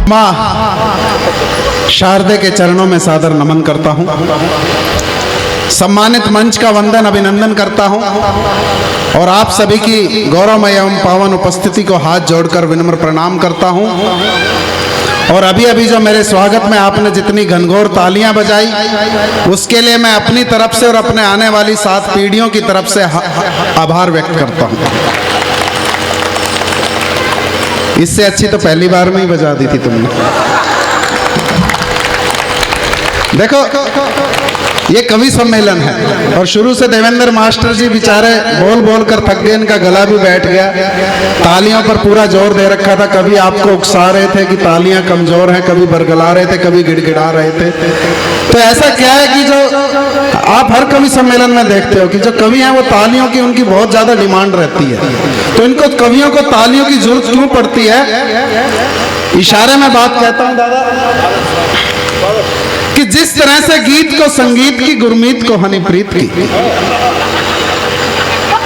माँ शारदे के चरणों में सादर नमन करता हूँ। सम्मानित मंच का वंदन अभिनंदन करता हूँ और आप सभी की गौरवमय एवं पावन उपस्थिति को हाथ जोड़कर विनम्र प्रणाम करता हूँ। और अभी अभी जो मेरे स्वागत में आपने जितनी घनघोर तालियां बजाई, उसके लिए मैं अपनी तरफ से और अपने आने वाली 7 पीढ़ियों की तरफ से आभार व्यक्त करता हूँ। इससे अच्छी तो पहली बार में ही बजा दी थी तुमने। देखो, ये कवि सम्मेलन है और शुरू से देवेंद्र मास्टर जी बेचारे बोल बोल कर थक गए, इनका गला भी बैठ गया। तालियों पर पूरा जोर दे रखा था, कभी आपको उकसा रहे थे कि तालियां कमजोर हैं, कभी बरगला रहे थे, कभी गिड़गिड़ा रहे थे। तो ऐसा क्या है कि जो आप हर कवि सम्मेलन में देखते हो कि जो कवि हैं वो तालियों की उनकी बहुत ज्यादा डिमांड रहती है। तो इनको कवियों को तालियों की जरूरत क्यों पड़ती है? इशारे में बात कहता हूं दादा कि जिस तरह से गीत को संगीत की, गुरमीत को हनीप्रीत की,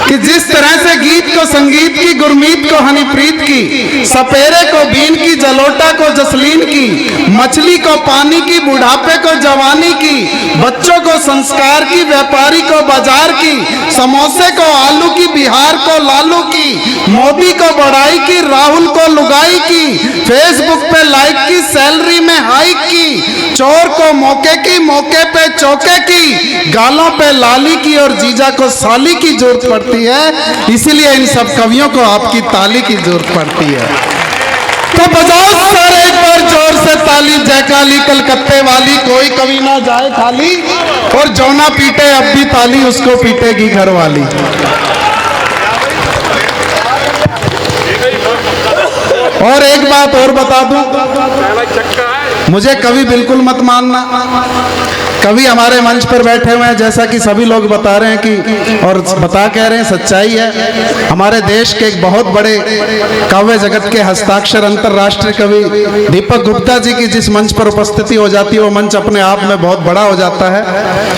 कि जिस तरह से गीत को संगीत की, गुरमीत को हनीप्रीत की, सपेरे को बीन की, जलोटा को जसलीन की, मछली को पानी की, बुढ़ापे को जवानी की, बच्चों को संस्कार की, व्यापारी को बाजार की, समोसे को आलू की, बिहार को लालू की, मोदी को बड़ाई की, राहुल को लुगाई की, फेसबुक पे लाइक की, सैलरी में हाइक की, चोर को मौके की, मौके पे चौके की, गालों पे लाली की और जीजा को साली की जरूरत पड़ती है। इसीलिए इन सब कवियों को आपकी ताली की जरूरत पड़ती है। तो बजाओ सारे एक बार जोर से ताली, जयकाली कलकत्ते वाली, कोई कवि ना जाए खाली, और जो ना पीटे अब भी ताली, उसको पीटेगी घर वाली। और एक बात और बता दूं, मुझे कवि बिल्कुल मत मानना। कवि हमारे मंच पर बैठे हुए हैं, जैसा कि सभी लोग बता रहे हैं कि, और बता कह रहे हैं, सच्चाई है। हमारे देश के एक बहुत बड़े काव्य जगत के हस्ताक्षर अंतर्राष्ट्रीय कवि दीपक गुप्ता जी की जिस मंच पर उपस्थिति हो जाती है, वो मंच अपने आप में बहुत बड़ा हो जाता है।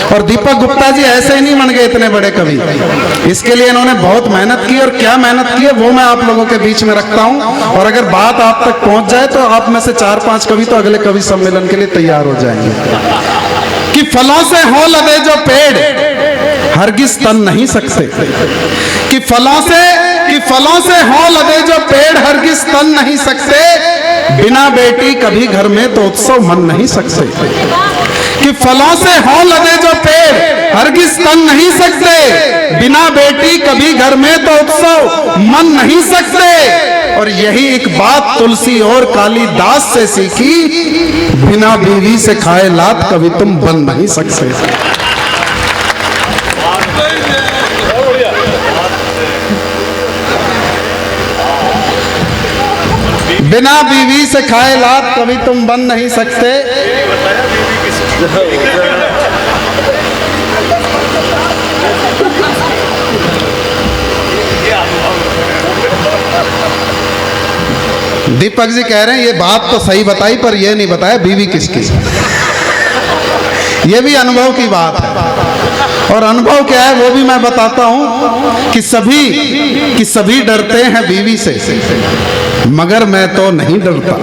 और दीपक गुप्ता जी ऐसे ही नहीं बन गए इतने बड़े कवि, इसके लिए इन्होंने बहुत मेहनत की, और क्या मेहनत की है वो मैं आप लोगों के बीच में रखता हूँ। और अगर बात आप तक पहुंच जाए तो आप में से 4-5 कवि तो अगले कवि सम्मेलन के लिए तैयार हो जाएंगे। कि फलों से हो लदे जो पेड़ हरगिज तन नहीं सकते, कि फलों से हो लदे जो पेड़ हरगिज तन नहीं सकते, बिना बेटी कभी घर में तो उत्सव मन नहीं सकते। कि फलों से हो लदे जो पेड़ हरगिज तन नहीं सकते, बिना बेटी कभी घर में तो उत्सव मन नहीं सकते। और यही एक बात तुलसी और कालिदास से सीखी, बिना बीवी से खाए लात कभी तुम बन नहीं सकते। बिना बीवी से खाए लात कभी तुम बन नहीं सकते। दीपक जी कह रहे हैं ये बात तो सही बताई, पर ये नहीं बताया बीवी किसकी। ये भी अनुभव की बात है, और अनुभव क्या है वो भी मैं बताता हूं कि सभी डरते हैं बीवी से, मगर मैं तो नहीं डरता।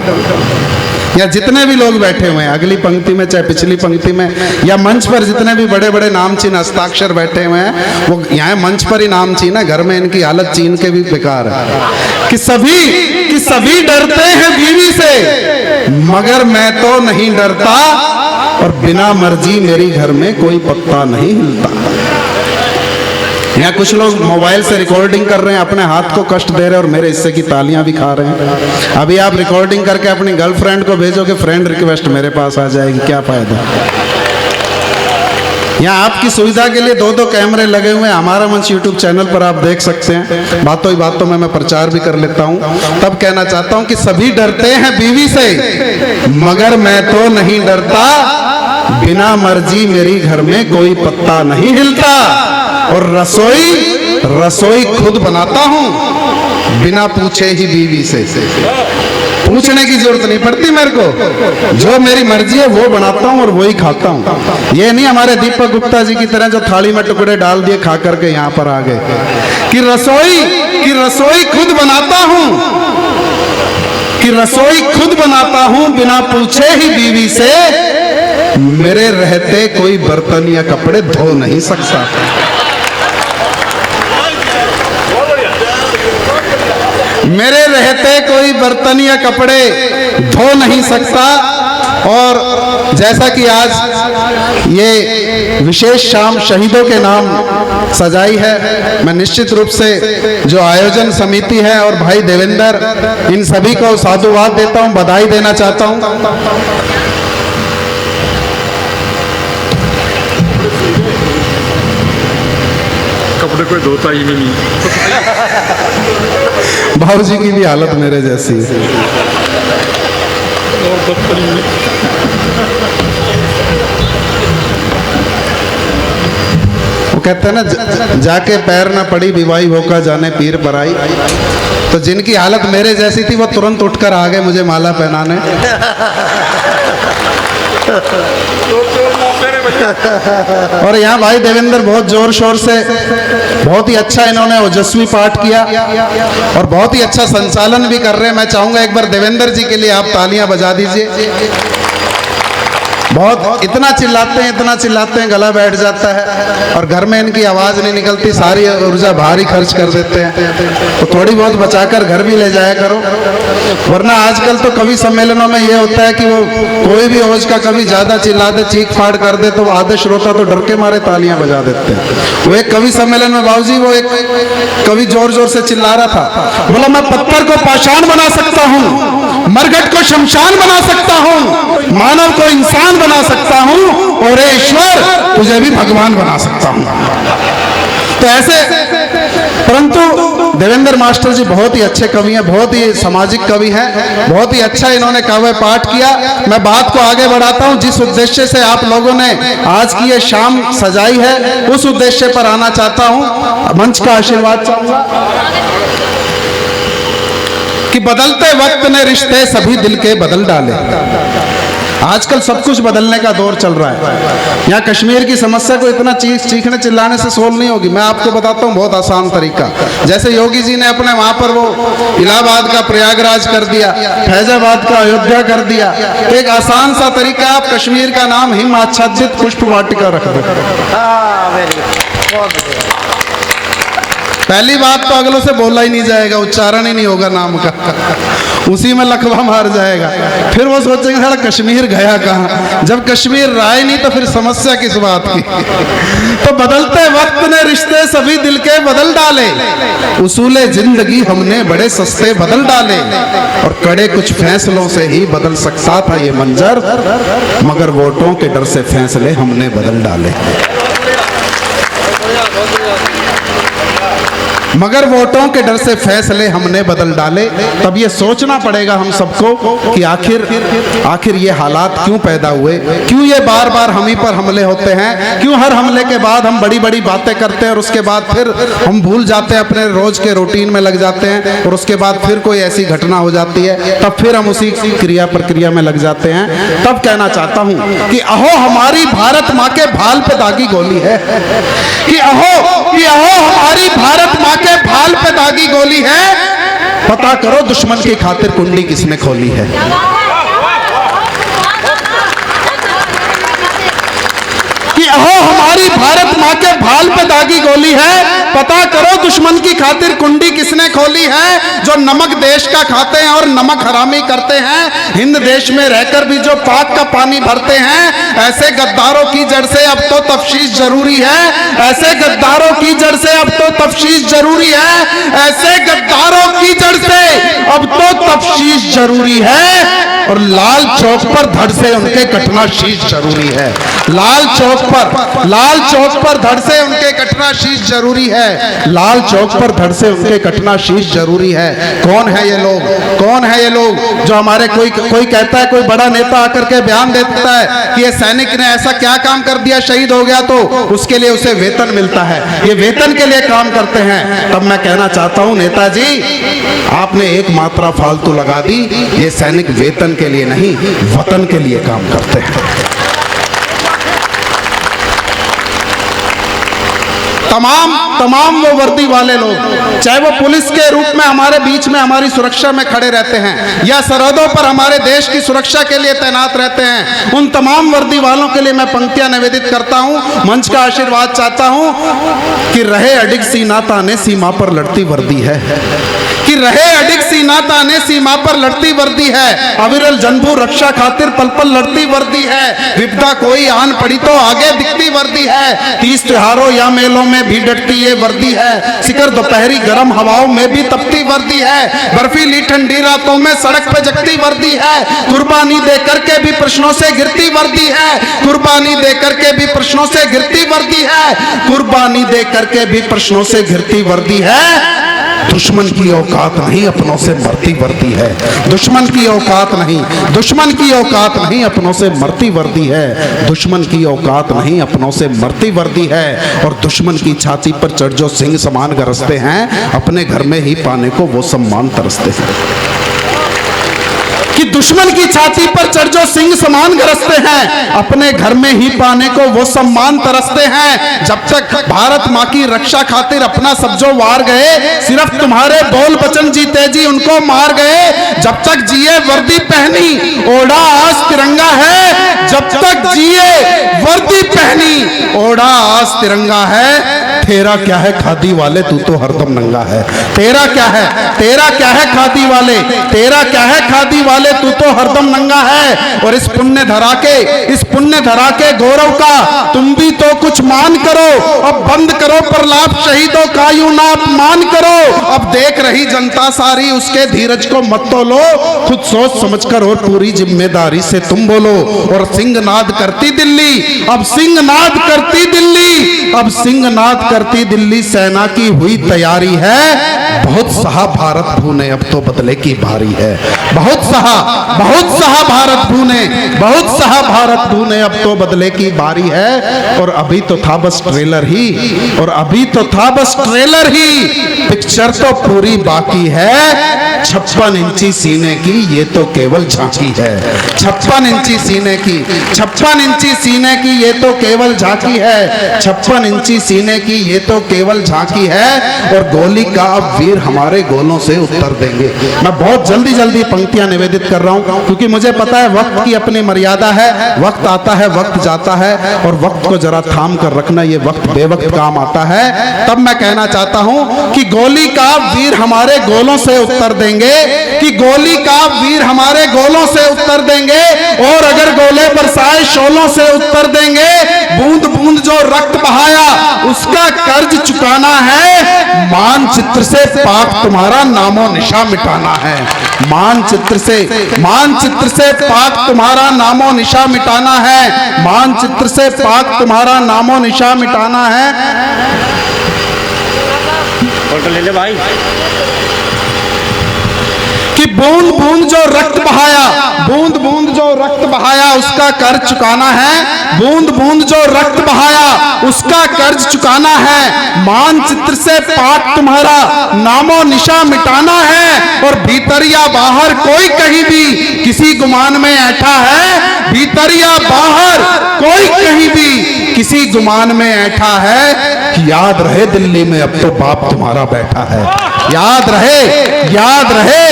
या जितने भी लोग बैठे हुए हैं अगली पंक्ति में चाहे पिछली पंक्ति में, या मंच पर जितने भी बड़े बड़े नामचीन हस्ताक्षर बैठे हुए हैं, वो यहाँ मंच पर ही नामचीन है, घर में इनकी हालत चीन के भी बेकार है। कि सभी डरते हैं बीवी से, मगर मैं तो नहीं डरता, और बिना मर्जी मेरी घर में कोई पत्ता नहीं हिलता। यहाँ कुछ लोग मोबाइल से रिकॉर्डिंग कर रहे हैं, अपने हाथ को कष्ट दे रहे हैं और मेरे हिस्से की तालियां भी खा रहे हैं। अभी आप रिकॉर्डिंग करके अपनी गर्लफ्रेंड को भेजोगे, फ्रेंड रिक्वेस्ट मेरे पास आ जाएगी, क्या फायदा। यहाँ आपकी सुविधा के लिए 2-2 कैमरे लगे हुए हैं। हमारा मंच यूट्यूब चैनल पर आप देख सकते हैं। बातों ही बातों में मैं प्रचार भी कर लेता हूँ। तब कहना चाहता हूँ कि सभी डरते हैं बीवी से, मगर मैं तो नहीं डरता, बिना मर्जी मेरी घर में कोई पत्ता नहीं हिलता। और रसोई खुद बनाता हूँ, बिना पूछे ही बीवी से। पूछने की जरूरत नहीं पड़ती मेरे को, जो मेरी मर्जी है वो बनाता हूँ और वही खाता हूँ। ये नहीं हमारे दीपक गुप्ता जी की तरह जो थाली में टुकड़े डाल दिए खा करके यहाँ पर आ गए। कि रसोई खुद बनाता हूँ, कि रसोई खुद बनाता हूं बिना पूछे ही बीवी से, मेरे रहते कोई बर्तन या कपड़े धो नहीं सकता। मेरे रहते कोई बर्तन या कपड़े धो नहीं सकता। और जैसा कि आज ये विशेष शाम शहीदों के नाम सजाई है, मैं निश्चित रूप से जो आयोजन समिति है और भाई देवेंद्र, इन सभी को साधुवाद देता हूं, बधाई देना चाहता हूं। कपड़े कोई धोता ही नहीं। भाऊ जी की भी हालत मेरे जैसी है। वो कहते हैं ना, जाके पैर ना पड़ी विवाही होकर जाने पीर पराई। तो जिनकी हालत मेरे जैसी थी वो तुरंत उठकर आ गए मुझे माला पहनाने। और यहाँ भाई देवेंद्र बहुत जोर शोर से, बहुत ही अच्छा इन्होंने ओजस्वी पाठ किया और बहुत ही अच्छा संचालन भी कर रहे हैं। मैं चाहूंगा एक बार देवेंद्र जी के लिए आप तालियां बजा दीजिए। बहुत इतना चिल्लाते हैं गला बैठ जाता है और घर में इनकी आवाज नहीं निकलती, सारी ऊर्जा बाहर ही खर्च कर देते हैं। तो थोड़ी बहुत बचाकर घर भी ले जाया करो, वरना आजकल तो कवि सम्मेलनों में ये होता है कि वो कोई भी ओज का कवि ज्यादा चिल्ला दे, चीख फाड़ कर दे, तो आधे श्रोता तो डर के मारे तालियां बजा देते हैं। वो एक कवि सम्मेलन में बाबूजी, वो एक कवि जोर जोर से चिल्ला रहा था, बोला मैं पत्थर को पाषाण बना सकता हूँ, मरघट को शमशान बना सकता हूँ, मानव को इंसान बना सकता हूं और ईश्वर तुझे भी भगवान बना सकता हूं। तो ऐसे, परंतु देवेंद्र मास्टर जी बहुत ही अच्छे कवि हैं, बहुत ही सामाजिक कवि हैं, बहुत ही अच्छा इन्होंने काव्य पाठ किया। मैं बात को आगे बढ़ाता हूं। जिस उद्देश्य से आप लोगों ने आज की ये शाम सजाई है, उस उद्देश्य पर आना चाहता हूं। मंच का आशीर्वाद चाहूंगा कि बदलते वक्त ने रिश्ते सभी दिल के बदल डाले। आजकल सब कुछ बदलने का दौर चल रहा है। यहाँ कश्मीर की समस्या को इतना चीखने चिल्लाने से सोल्व नहीं होगी। मैं आपको बताता हूँ बहुत आसान तरीका। जैसे योगी जी ने अपने वहां पर वो इलाहाबाद का प्रयागराज कर दिया, फैजाबाद का अयोध्या कर दिया, तो एक आसान सा तरीका, आप कश्मीर का नाम हिम आच्छादित पुष्प वाटिका रख दो। पहली बात तो अगलों से बोला ही नहीं जाएगा, उच्चारण ही नहीं होगा नाम का, उसी में लकवा मार जाएगा। फिर वो सोचेंगे साला कश्मीर गया कहाँ, जब कश्मीर रहा ही नहीं तो फिर समस्या किस बात की। तो बदलते वक्त ने रिश्ते सभी दिल के बदल डाले, उसूले जिंदगी हमने बड़े सस्ते बदल डाले, और कड़े कुछ फैसलों से ही बदल सकता था ये मंजर, मगर वोटों के डर से फैसले हमने बदल डाले। मगर वोटों के डर से फैसले हमने बदल डाले। तब ये सोचना पड़ेगा हम सबको कि आखिर ये हालात क्यों पैदा हुए, क्यों ये बार बार हम ही पर हमले होते हैं, क्यों हर हमले के बाद हम बड़ी बड़ी बातें करते हैं और उसके बाद फिर हम भूल जाते हैं, अपने रोज के रूटीन में लग जाते हैं, और उसके बाद फिर कोई ऐसी घटना हो जाती है, तब फिर हम उसी क्रिया प्रक्रिया में लग जाते हैं। तब कहना चाहता हूं कि अहो हमारी भारत माँ के भाल पे दागी गोली है, कि अहो हमारी भारत माँ के भाल पे दागी गोली है, पता करो दुश्मन की खातिर कुंडी किसने खोली है। कि अहो हमारी भारत माँ के भाल पे दागी गोली है, पता करो दुश्मन की खातिर कुंडी किसने खोली है। जो नमक देश का खाते हैं और नमक हरामी करते हैं, हिंद देश में रहकर भी जो पाक का पानी भरते हैं, ऐसे गद्दारों की जड़ से अब तो तफ्शीश जरूरी है, ऐसे गद्दारों की जड़ से अब तो तफ्शीश जरूरी है, ऐसे गद्दारों की जड़ से अब तो तफ्शीश जरूरी है। और लाल चौक पर धड़ से उनके कटना शीश जरूरी है, लाल चौक पर धड़ से उनके कटना शीश जरूरी है, लाल चौक पर धड़ से उनके कटना शीश जरूरी है। कौन है ये लोग, कौन है ये लोग जो हमारे कोई कहता है, कोई बड़ा नेता आकर के बयान देता है कि ये सैनिक ने ऐसा क्या काम कर दिया, शहीद हो गया, तो उसके लिए उसे वेतन मिलता है, ये वेतन के लिए काम करते हैं। तब मैं कहना चाहता हूं नेताजी, आपने एक मात्रा फालतू लगा दी, ये सैनिक वेतन के लिए नहीं वतन के लिए काम करते हैं। तमाम वो वर्दी वाले लोग, चाहे वो पुलिस के रूप में हमारे बीच में हमारी सुरक्षा में खड़े रहते हैं या सरहदों पर हमारे देश की सुरक्षा के लिए तैनात रहते हैं, उन तमाम वर्दी वालों के लिए मैं पंक्तियां निवेदित करता हूं, मंच का आशीर्वाद चाहता हूं कि रहे अडिग सीना ताने सीमा पर लड़ती वर्दी है, कि रहे अडिग सीना ताने सीमा पर लड़ती वर्दी है, अविरल जनभू रक्षा खातिर पल पल लड़ती वर्दी है, विपदा कोई आन पड़ी तो आगे दिखती वर्दी है, 30 त्योहारों या मेलों में भी डटती ये वर्दी है, सिकर दोपहरी गर्म हवाओं में भी तपती वर्दी है, बर्फीली ठंडी रातों में सड़क पे जगती वर्दी है, कुर्बानी दे करके भी प्रश्नों से घिरती वर्दी है, कुर्बानी दे करके भी प्रश्नों से घिरती वर्दी है, कुर्बानी दे करके भी प्रश्नों से घिरती वर्दी है। दुश्मन की औकात नहीं अपनों से मरती वर्दी है, दुश्मन की औकात नहीं, दुश्मन की औकात नहीं अपनों से मरती वर्दी है, दुश्मन की औकात नहीं अपनों से मरती वर्दी है। और दुश्मन की छाती पर चढ़ जो सिंह समान गरजते हैं, अपने घर में ही पाने को वो सम्मान तरसते हैं। कि दुश्मन की छाती पर चढ़ जो सिंह समान गरजते हैं, अपने घर में ही पाने को वो सम्मान तरसते हैं। जब तक भारत माँ की रक्षा खातिर अपना सब जो वार गए, सिर्फ तुम्हारे बोल बचन जीते जी उनको मार गए। जब तक जिए वर्दी पहनी ओढ़ा आज तिरंगा है, जब तक जिए वर्दी पहनी ओढ़ा आज तिरंगा है। तेरा क्या है खादी वाले, तू तो हरदम नंगा है। तेरा क्या है, तेरा क्या है खादी वाले, तेरा क्या है खादी वाले, तू तो हरदम नंगा है। और इस पुण्य धरा के गौरव का तुम भी तो कुछ मान करो। अब बंद करो प्रलाप शहीदों का, यूं ना अपमान करो। अब देख रही जनता सारी, उसके धीरज को मत तोलो। खुद सोच समझकर और पूरी जिम्मेदारी से तुम बोलो। और सिंहनाद करती दिल्ली, अब सिंहनाद करती दिल्ली, अब सिंहनाद करती दिल्ली, सेना की हुई तैयारी है। बहुत सहा भारत भूने, अब तो बदले की बारी है। बहुत सहा भारत भूने, बहुत सहा भारत भूने, अब तो बदले की बारी है। और अभी तो था बस ट्रेलर ही, और अभी तो था बस ट्रेलर ही, पिक्चर तो पूरी बाकी है। 56 इंची सीने की ये तो केवल झांकी है। 56 इंची सीने की, 56 इंची सीने की ये तो केवल झांकी है। 56 इंची सीने की ये तो केवल झांकी है। और गोली का अब वीर हमारे गोलों से उत्तर देंगे। मैं बहुत जल्दी पंक्तियां निवेदित कर रहा हूं, क्योंकि मुझे पता है वक्त की अपनी मर्यादा है। वक्त आता है, वक्त जाता है, और वक्त को जरा थाम कर रखना, ये वक्त बेवक्त काम आता है। तब मैं कहना चाहता हूं कि गोली का वीर हमारे गोलों से उत्तर देंगे, कि गोली का वीर हमारे गोलों से उत्तर देंगे। और अगर गोले बरसाए शोलों से उत्तर देंगे। बूंद बूंद जो रक्त बहाया उसका कर्ज चुकाना है। मानचित्र से पाक तुम्हारा नामो निशा मिटाना है। मानचित्र से पाक तुम्हारा नामो निशा मिटाना है। मानचित्र से पाक तुम्हारा नामो निशा मिटाना है। फोटो ले ले भाई। कि बूंद बूंद जो रक्त बहाया, बूंद बूंद जो रक्त बहाया उसका कर्ज चुकाना है। बूंद बूंद जो रक्त बहाया उसका कर्ज चुकाना है। मानचित्र से पाक तुम्हारा नामो निशा मिटाना है। और भीतर या बाहर कोई कहीं भी किसी गुमान में ऐठा है। भीतर या बाहर कोई कहीं भी किसी गुमान में ऐठा है। याद रहे दिल्ली में अब तो बाप तुम्हारा बैठा है। याद रहे, याद रहे,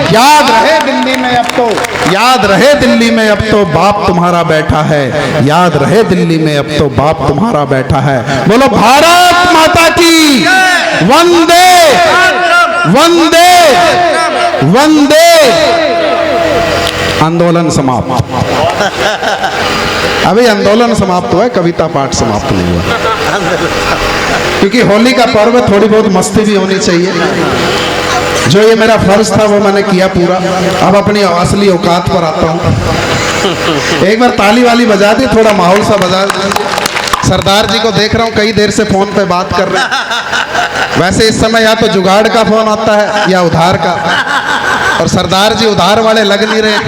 याद रहे दिल्ली में अब तो, याद रहे दिल्ली में अब तो बाप तुम्हारा बैठा है। याद रहे दिल्ली में अब तो बाप तुम्हारा बैठा है। बोलो भारत माता की वंदे वंदे वंदे। आंदोलन समाप्त। अभी आंदोलन समाप्त हुआ है, कविता पाठ समाप्त नहीं हुआ, क्योंकि होली का पर्व थोड़ी बहुत मस्ती भी होनी चाहिए। जो ये मेरा फर्ज था वो मैंने किया पूरा। अब अपनी असली औकात पर आता हूँ। एक बार ताली वाली बजा दी, थोड़ा माहौल सा बजा। सरदार जी को देख रहा हूँ कई देर से फोन पे बात कर रहे हैं। वैसे इस समय या तो जुगाड़ का फोन आता है या उधार का, और सरदार जी उधार वाले लग नहीं रहे।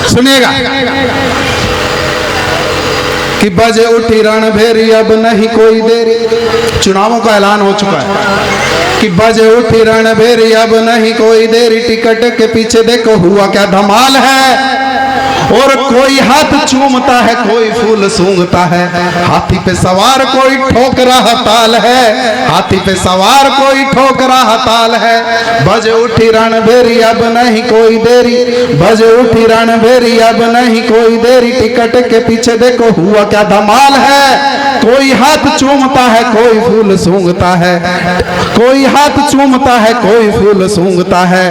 सुनिएगा कि बजे उठी रणभेरी अब नहीं कोई देरी। चुनावों का ऐलान हो चुका है कि बजे उठी रणभेरी अब नहीं कोई देरी। टिकट के पीछे देखो हुआ क्या धमाल है। और कोई हाथ चूमता है, कोई फूल सूंघता है, हाथी पे सवार कोई ठोक रहा ताल है, हाथी पे सवार कोई ठोक रहा ताल है। बज उठी रणभेरी अब नहीं कोई देरी, बज उठी रणभेरी अब नहीं कोई देरी, टिकट के पीछे देखो हुआ क्या धमाल है। कोई हाथ चूमता है, कोई फूल सूंघता है, कोई हाथ चूमता है, कोई फूल सूंघता है,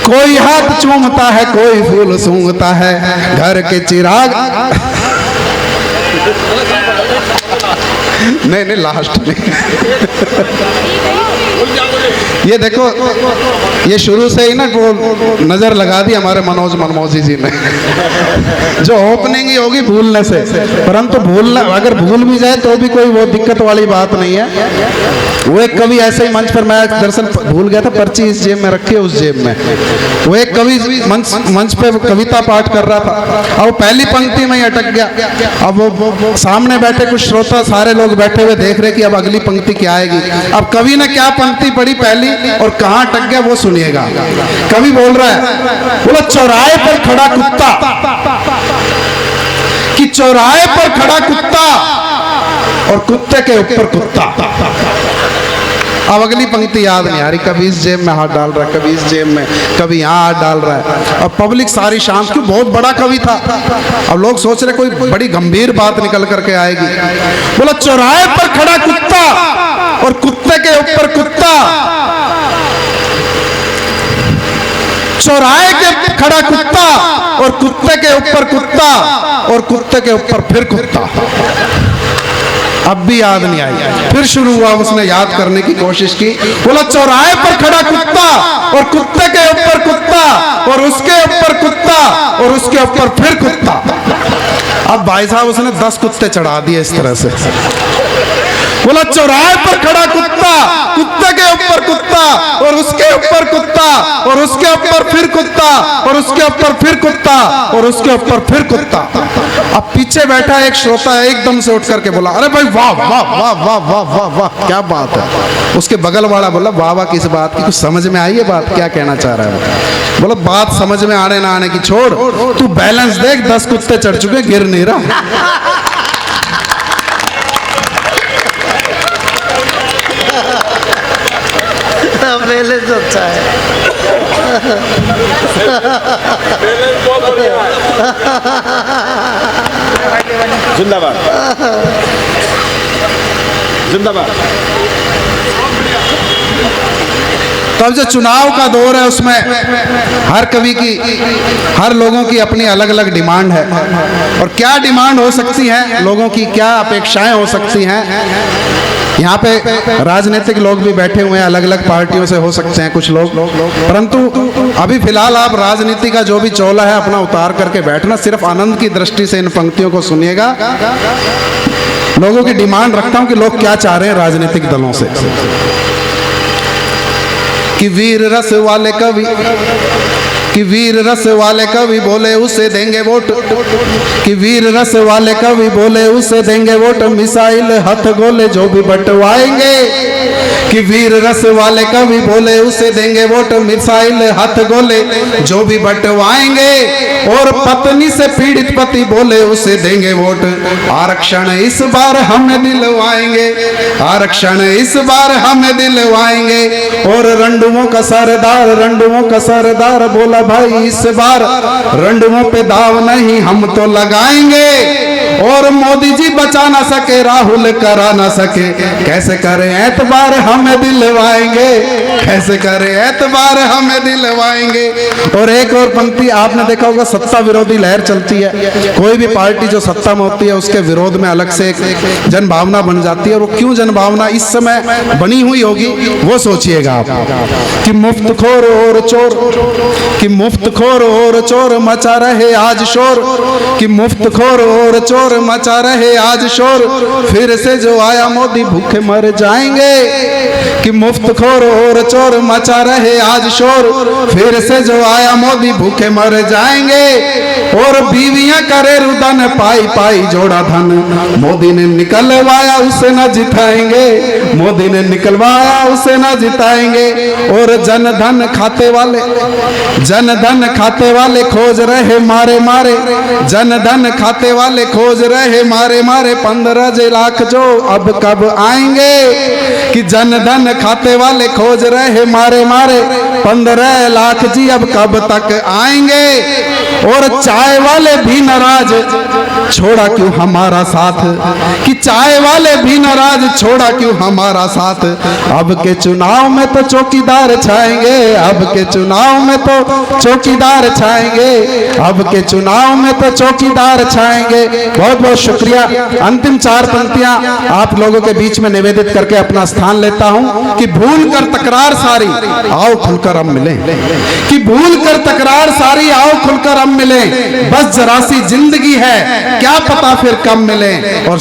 कोई हाथ चूमता है, कोई फूल सूंघता है। घर के चिराग नहीं लास्ट में ये देखो, ये शुरू से ही ना वो नजर लगा दी हमारे मनोज मनमोजी जी ने जो ओपनिंग ही होगी भूलने से, परंतु भूलना अगर भूल भी जाए तो भी कोई वो दिक्कत वाली बात नहीं है। वो एक कवि ऐसे ही मंच पर, मैं दरअसल भूल गया था, पर्ची इस जेब में रखी है उस जेब में, वो एक कवि मंच पे कविता पाठ कर रहा था और पहली पंक्ति में ही अटक गया। अब वो सामने बैठे कुछ श्रोता सारे लोग बैठे हुए देख रहे कि अब अगली पंक्ति क्या आएगी। अब कवि ने क्या पंक्ति पढ़ी पहली और कहां अटक गया वो सुनिएगा। कवि बोल रहा है, बोला चौराहे पर खड़ा कुत्ता, कि चौराहे पर खड़ा कुत्ता और कुत्ते के ऊपर कुत्ता। अब अगली पंक्ति याद नहीं आ रही, कभी इस जेब में हाथ डाल रहा है, कभी इस जेब में, कभी यहाँ हाथ डाल रहा है। और पब्लिक सारी शाम, क्यों बहुत बड़ा कवि था, अब लोग सोच रहे कोई बड़ी गंभीर बात निकल करके आएगी। बोला चौराहे पर खड़ा कुत्ता और कुत्ते के ऊपर कुत्ता, चौराहे के खड़ा कुत्ता और कुत्ते के ऊपर कुत्ता और कुत्ते के ऊपर फिर कुत्ता। अब भी याद नहीं आई, फिर शुरू हुआ, उसने याद करने की कोशिश की। बोला चौराहे पर खड़ा कुत्ता और कुत्ते के ऊपर कुत्ता और उसके ऊपर कुत्ता और उसके ऊपर फिर कुत्ता। अब भाई साहब उसने 10 कुत्ते चढ़ा दिए इस तरह से। बोला चौराहे पर खड़ा कुत्ता, कुत्ते के ऊपर कुत्ता और उसके ऊपर कुत्ता और उसके ऊपर फिर कुत्ता और उसके ऊपर फिर कुत्ता और उसके ऊपर फिर कुत्ता। अब पीछे बैठा एक श्रोता एकदम से उठ करके बोला, अरे भाई वाह वाह वाह वाह वाह वाह वाह, क्या बात है। उसके बगल वाला बोला, वाह वाह किस बात की, कुछ समझ में आई है बात, क्या कहना चाह रहा है। बोला बात समझ में आने ना आने की छोड़, तू बैलेंस देख, 10 कुत्ते चढ़ चुके, गिर नहीं रहा। बैलेंस अच्छा है। जिंदाबाद जिंदाबाद। तब जो चुनाव का दौर है उसमें हर कवि की, हर लोगों की अपनी अलग अलग डिमांड है, और क्या डिमांड हो सकती है, लोगों की क्या अपेक्षाएं हो सकती हैं। यहाँ पे राजनीतिक लोग भी बैठे हुए हैं, अलग अलग पार्टियों से हो सकते हैं कुछ लोग, परंतु अभी फिलहाल आप राजनीति का जो भी चौला है अपना उतार करके बैठना, सिर्फ आनंद की दृष्टि से इन पंक्तियों को सुनिएगा। लोगों की डिमांड रखता हूं कि लोग क्या चाह रहे हैं राजनीतिक दलों से। कि वीर रस वाले कवि, कि वीर रस वाले कवि बोले उसे देंगे वोट, कि वीर रस वाले कवि बोले उसे देंगे वोट, मिसाइल हथ गोले जो भी बंटवाएंगे। कि वीर रस वाले कवि बोले उसे देंगे वोट, मिसाइल हथ गोले जो भी बंटवाएंगे। और पत्नी से पीड़ित पति बोले उसे देंगे वोट, आरक्षण इस बार हमें दिलवाएंगे, आरक्षण इस बार हमें दिलवाएंगे। और रंडुओं का सरदार, रंडुओं का सरदार बोला भाई इस बार रंडुओं पे दाव नहीं हम तो लगाएंगे। और मोदी जी बचा ना सके, राहुल करा ना सके, कैसे करें एतबार हमें दिलवाएंगे, कैसे करें एतबार हमें दिलवाएंगे। और एक और पंक्ति आपने देखा होगा, सत्ता विरोधी लहर चलती है, कोई भी पार्टी जो सत्ता में होती है उसके विरोध में अलग से एक जन भावना बन जाती है। और वो क्यों जन भावना इस समय बनी हुई होगी वो सोचिएगा आप। कि मुफ्तखोर और चोर, कि मुफ्तखोर और चोर मचा रहे आज शोर, कि मुफ्तखोर और चोर मचा रहे आज शोर, फिर से जो आया मोदी भूखे मर जाएंगे। कि मुफ्त खोर और चोर मचा रहे आज शोर, फिर से जो आया मोदी भूखे मर जाएंगे। और बीवियां करे रुदन पाई पाई जोड़ा धन, मोदी ने निकलवाया उसे न जिताएंगे, मोदी ने निकलवाया उसे न जिताएंगे। और जन धन खाते वाले खोज रहे मारे मारे, जन धन खाते वाले खोज रहे मारे मारे। 15 लाख जो अब कब आएंगे, कि जन धन खाते वाले खोज रहे मारे मारे। 15 लाख जी अब कब तक आएंगे। और चाय वाले भी नाराज, छोड़ा क्यों हमारा साथ, कि चाय वाले भी नाराज, छोड़ा क्यों हमारा साथ। अब के चुनाव में तो चौकीदार छाएंगे, अब के चुनाव में तो चौकीदार छाएंगे, अब के चुनाव में तो चौकीदार छाएंगे। बहुत बहुत शुक्रिया। अंतिम 4 पंक्तियां आप लोगों के बीच में निवेदित करके अपना स्थान लेता हूं कि भूल कर तकरार सारी आओ खुलकर अब मिले, कि भूल कर तकरार सारी आओ खुलकर अब मिले। बस जरा सी जिंदगी है, क्या पता फिर कब मिले। और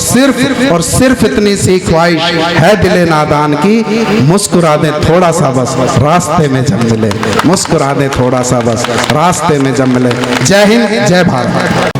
सिर्फ इतनी सी ख्वाहिश है दिले नादान की, मुस्कुरा दे थोड़ा सा बस रास्ते में जब मिले, मुस्कुरा दे थोड़ा सा बस रास्ते में जब मिले। जय हिंद, जय भारत।